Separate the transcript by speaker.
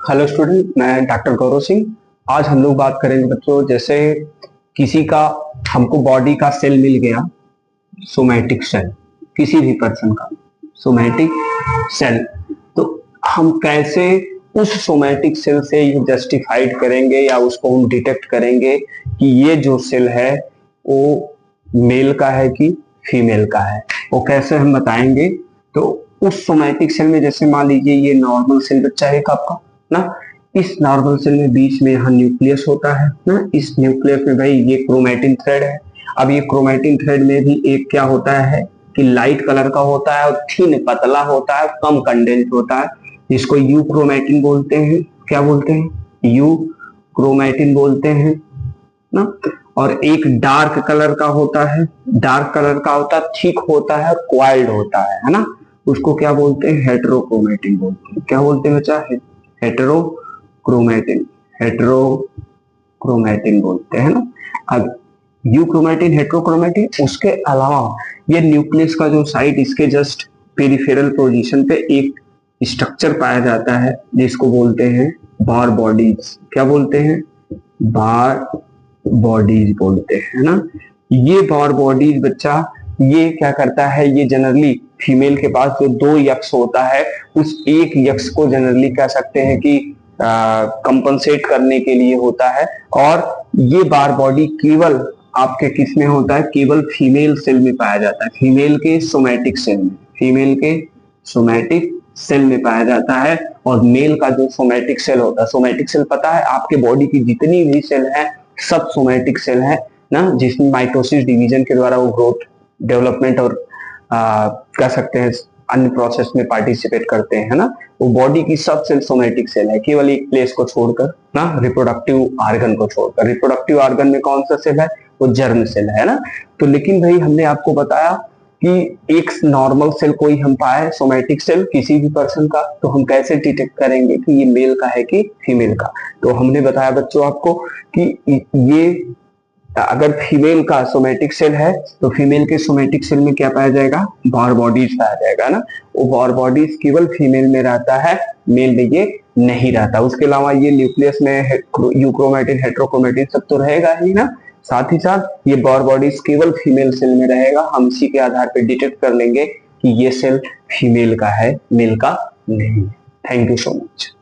Speaker 1: Hello student, मैं doctor Gaurav Singh. आज हम लोग बात करेंगे बच्चों, जैसे किसी का हमको बॉडी का सेल मिल गया, सोमैटिक सेल, किसी भी पर्सन का सोमैटिक सेल, तो हम कैसे उस सोमैटिक सेल से ये जस्टिफाइड करेंगे या उसको हम डिटेक्ट करेंगे कि ये जो सेल है वो मेल का है कि फीमेल का है, वो कैसे हम बताएंगे। तो उस सोमैटिक सेल में जैसे मान लीजिए ये नॉर्मल सेल बच्चा है एक आपका ना, इस नॉर्मल सेल में बीच में यहाँ न्यूक्लियस होता है ना, इस न्यूक्लियस में भाई ये क्रोमैटिन थ्रेड है। अब ये क्रोमैटिन थ्रेड में भी एक क्या होता है कि लाइट कलर का होता है और थिन पतला होता है, कम कंडेंस होता है, जिसको यू क्रोमैटिन बोलते हैं। क्या बोलते हैं? यू क्रोमैटिन बोलते हैं ना। और एक डार्क कलर का होता है, डार्क कलर का होता है, थिक होता है, क्वाइल्ड होता है ना, उसको क्या बोलते हैं? हेटेरोक्रोमैटिन बोलते हैं। क्या बोलते हैं बच्चा? हेटेरोक्रोमैटिन, हेटेरोक्रोमैटिन बोलते हैं ना। अब यूक्रोमैटिन, हेटेरोक्रोमैटिन, उसके अलावा ये न्यूक्लियस का जो साइट, इसके जस्ट पेरिफेरल पोजीशन पे एक स्ट्रक्चर पाया जाता है जिसको बोलते हैं बार बॉडीज। क्या बोलते हैं? बार बॉडीज बोलते हैं ना। ये बार बॉडीज बच्चा ये क्या करता है, ये जनरली फीमेल के पास जो दो यक्ष होता है, उस एक यक्ष को जनरली कह सकते हैं कि कंपनसेट करने के लिए होता है। और ये बार बॉडी केवल आपके किस में होता है? केवल फीमेल सेल में पाया जाता है, फीमेल के सोमैटिक सेल में, फीमेल के सोमैटिक सेल में पाया जाता है। और मेल का जो सोमैटिक सेल होता है, सोमैटिक सेल पता है आपके बॉडी की जितनी भी सेल है सब सोमैटिक सेल है ना, जिसमें माइटोसिस डिवीजन के द्वारा वो ग्रोथ, डेवलपमेंट और कह सकते हैं अन्य प्रोसेस में पार्टिसिपेट करते हैं ना। वो बॉडी की सब सेल सोमैटिक सेल है, केवल एक प्लेस को छोड़कर ना, रिप्रोडक्टिव आर्गन को छोड़कर। रिप्रोडक्टिव आर्गन में कौन सा सेल है? वो जर्म सेल है ना। तो लेकिन भाई हमने आपको बताया कि एक नॉर्मल सेल कोई हम पाए, सोमैटिक सेल किसी भी पर्सन का, तो हम कैसे डिटेक्ट करेंगे कि ये मेल का है कि फीमेल का? तो हमने बताया बच्चों आपको कि ये अगर फीमेल का सोमैटिक सेल है तो फीमेल के सोमैटिक सेल में क्या पाया जाएगा? बार बॉडीज पाया जाएगा ना। वो बार बॉडीज केवल फीमेल में रहता है, मेल में ये नहीं रहता। उसके अलावा ये न्यूक्लियस में यूक्रोमैटिन, हेटेरोक्रोमैटिन सब तो रहेगा ही ना। साथ ही साथ ये बार बॉडीज केवल फीमेल सेल में रहेगा। हम इसी के आधार पर डिटेक्ट कर लेंगे कि ये सेल फीमेल का है, मेल का नहीं। Thank you so much.